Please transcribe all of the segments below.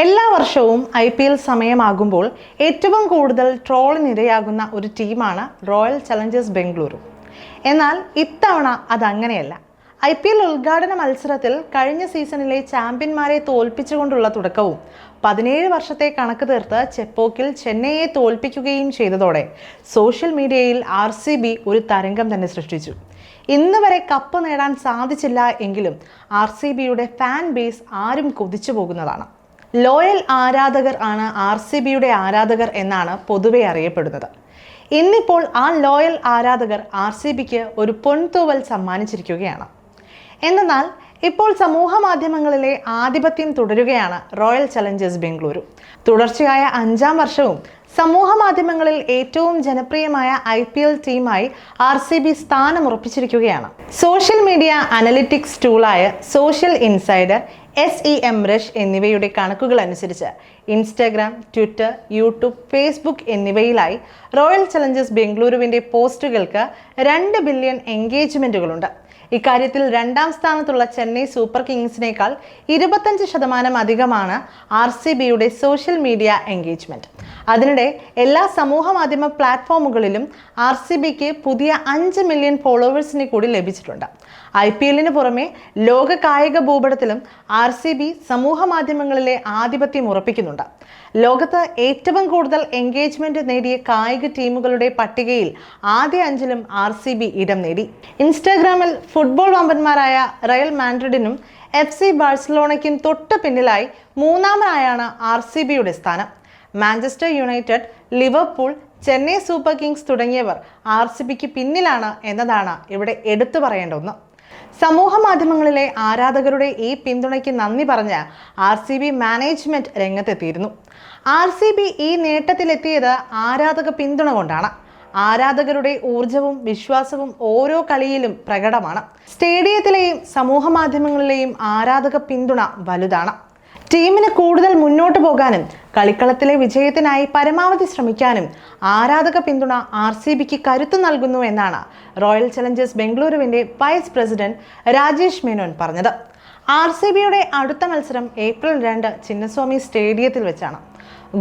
എല്ലാ വർഷവും IPL സമയമാകുമ്പോൾ ഏറ്റവും കൂടുതൽ ട്രോളിനിരയാകുന്ന ഒരു ടീമാണ് റോയൽ ചലഞ്ചേഴ്സ് ബംഗളൂരു. എന്നാൽ ഇത്തവണ അതങ്ങനെയല്ല. IPL ഉദ്ഘാടന മത്സരത്തിൽ കഴിഞ്ഞ സീസണിലെ ചാമ്പ്യന്മാരെ തോൽപ്പിച്ചുകൊണ്ടുള്ള തുടക്കവും 17 വർഷത്തെ കണക്ക് തീർത്ത് ചെപ്പോക്കിൽ ചെന്നൈയെ തോൽപ്പിക്കുകയും ചെയ്തതോടെ സോഷ്യൽ മീഡിയയിൽ RCB ഒരു തരംഗം തന്നെ സൃഷ്ടിച്ചു. ഇന്ന് വരെ കപ്പ് നേടാൻ സാധിച്ചില്ല എങ്കിലും RCBയുടെ ഫാൻ ബേസ് ആരും കൊതിച്ചു പോകുന്നതാണ്. ലോയൽ ആരാധകർ ആണ് RCBയുടെ ആരാധകർ എന്നാണ് പൊതുവെ അറിയപ്പെടുന്നത്. ഇന്നിപ്പോൾ ആ ലോയൽ ആരാധകർ RCBക്ക് ഒരു പൊൻതൂവൽ സമ്മാനിച്ചിരിക്കുകയാണ്. എന്നാൽ ഇപ്പോൾ സമൂഹ മാധ്യമങ്ങളിലെ ആധിപത്യം തുടരുകയാണ് റോയൽ ചലഞ്ചേഴ്സ് ബംഗളൂരു. തുടർച്ചയായ 5ാം വർഷവും സമൂഹ മാധ്യമങ്ങളിൽ ഏറ്റവും ജനപ്രിയമായ IPL ടീമായി RCB സ്ഥാനമുറപ്പിച്ചിരിക്കുകയാണ്. സോഷ്യൽ മീഡിയ അനലിറ്റിക്സ് ടൂളായ സോഷ്യൽ ഇൻസൈഡർ, SEMrush എന്നിവയുടെ കണക്കുകൾ അനുസരിച്ച് ഇൻസ്റ്റാഗ്രാം, ട്വിറ്റർ, യൂട്യൂബ്, ഫേസ്ബുക്ക് എന്നിവയിലായി റോയൽ ചലഞ്ചേഴ്സ് ബംഗളൂരുവിൻ്റെ പോസ്റ്റുകൾക്ക് 2 ബില്യൺ എൻഗേജ്മെൻറ്റുകളുണ്ട്. ഇക്കാര്യത്തിൽ 2ാം സ്ഥാനത്തുള്ള ചെന്നൈ സൂപ്പർ കിങ്സിനേക്കാൾ 25% അധികമാണ് RCBയുടെ സോഷ്യൽ മീഡിയ എൻഗേജ്മെൻറ്റ്. അതിനിടെ എല്ലാ സമൂഹ മാധ്യമ പ്ലാറ്റ്ഫോമുകളിലും RCBക്ക് പുതിയ 5 മില്യൺ ഫോളോവേഴ്സിനെ കൂടി ലഭിച്ചിട്ടുണ്ട്. IPLന് പുറമെ ലോക കായിക ഭൂപടത്തിലും RCB സമൂഹ മാധ്യമങ്ങളിലെ ആധിപത്യം ഉറപ്പിക്കുന്നുണ്ട്. ലോകത്ത് ഏറ്റവും കൂടുതൽ എൻഗേജ്മെന്റ് നേടിയ കായിക ടീമുകളുടെ പട്ടികയിൽ ആദ്യ 5ലും RCB ഇടം നേടി. ഇൻസ്റ്റാഗ്രാമിൽ ഫുട്ബോൾ വമ്പന്മാരായ റയൽ മാഡ്രിഡിനും FC ബാഴ്സലോണയ്ക്കും തൊട്ട് പിന്നിലായി 3ാമനായാണ് RCBയുടെ സ്ഥാനം. Manchester United, Liverpool, Chennai super Kings തുടങ്ങിയവർ RCBക്ക് പിന്നിലാണ് എന്നതാണ് ഇവിടെ എടുത്തു പറയേണ്ട ഒന്ന്. സമൂഹ മാധ്യമങ്ങളിലെ ആരാധകരുടെ ഈ പിന്തുണയ്ക്ക് നന്ദി പറഞ്ഞ് RCB മാനേജ്മെന്റ് രംഗത്തെത്തിയിരുന്നു. RCB ഈ നേട്ടത്തിലെത്തിയത് ആരാധക പിന്തുണ കൊണ്ടാണ്. ആരാധകരുടെ ഊർജവും വിശ്വാസവും ഓരോ കളിയിലും പ്രകടമാണ്. സ്റ്റേഡിയത്തിലെയും സമൂഹ മാധ്യമങ്ങളിലെയും ആരാധക പിന്തുണ വലുതാണ്. ടീമിന് കൂടുതൽ മുന്നോട്ട് പോകാനും കളിക്കളത്തിലെ വിജയത്തിനായി പരമാവധി ശ്രമിക്കാനും ആരാധക പിന്തുണ RCBക്ക് കരുത്ത് നൽകുന്നു എന്നാണ് റോയൽ ചലഞ്ചേഴ്സ് ബംഗളൂരുവിൻ്റെ വൈസ് പ്രസിഡന്റ് രാജേഷ് മേനോൻ പറഞ്ഞത്. RCBയുടെ അടുത്ത മത്സരം ഏപ്രിൽ 2 ചിന്നസ്വാമി സ്റ്റേഡിയത്തിൽ വെച്ചാണ്.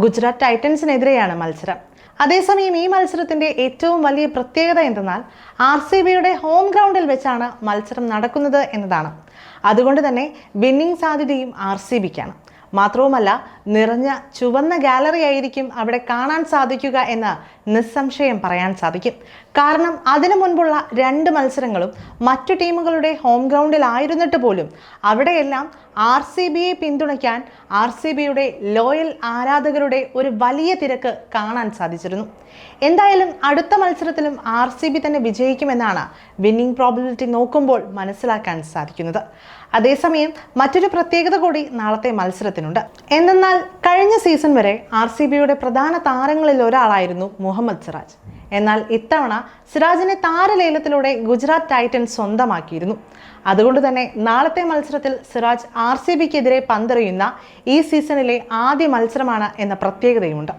ഗുജറാത്ത് ടൈറ്റൻസിനെതിരെയാണ് മത്സരം. അതേസമയം ഈ മത്സരത്തിന്റെ ഏറ്റവും വലിയ പ്രത്യേകത എന്തെന്നാൽ RCBയുടെ ഹോം ഗ്രൗണ്ടിൽ വെച്ചാണ് മത്സരം നടക്കുന്നത് എന്നതാണ്. അതുകൊണ്ട് തന്നെ വിന്നിംഗ് സാധ്യതയും RCBക്കാണ്. മാത്രവുമല്ല, നിറഞ്ഞ ചുവന്ന ഗാലറി ആയിരിക്കും അവിടെ കാണാൻ സാധിക്കുക എന്ന് നിസ്സംശയം പറയാൻ സാധിക്കും. കാരണം അതിനു മുൻപുള്ള 2 മത്സരങ്ങളും മറ്റു ടീമുകളുടെ ഹോം ഗ്രൗണ്ടിലായിരുന്നിട്ട് പോലും അവിടെയെല്ലാം RCBയെ പിന്തുണയ്ക്കാൻ RCBയുടെ ലോയൽ ആരാധകരുടെ ഒരു വലിയ തിരക്ക് കാണാൻ സാധിച്ചിരുന്നു. എന്തായാലും അടുത്ത മത്സരത്തിലും RCB തന്നെ വിജയിക്കുമെന്നാണ് വിന്നിംഗ് പ്രോബബിലിറ്റി നോക്കുമ്പോൾ മനസ്സിലാക്കാൻ സാധിക്കുന്നത്. അതേസമയം മറ്റൊരു പ്രത്യേകത കൂടി നാളത്തെ മത്സരത്തിനുണ്ട്. എന്നാൽ കഴിഞ്ഞ സീസൺ വരെ RCBയുടെ പ്രധാന താരങ്ങളിൽ ഒരാളായിരുന്നു മുഹമ്മദ് സിറാജ്. എന്നാൽ ഇത്തവണ സിറാജിനെ താരലേലത്തിലൂടെ ഗുജറാത്ത് ടൈറ്റൻസ് സ്വന്തമാക്കിയിരുന്നു. അതുകൊണ്ട് തന്നെ നാളത്തെ മത്സരത്തിൽ സിറാജ് RCBക്കെതിരെ പന്തെറിയുന്ന ഈ സീസണിലെ ആദ്യ മത്സരമാണ് എന്ന പ്രത്യേകതയുമുണ്ട്.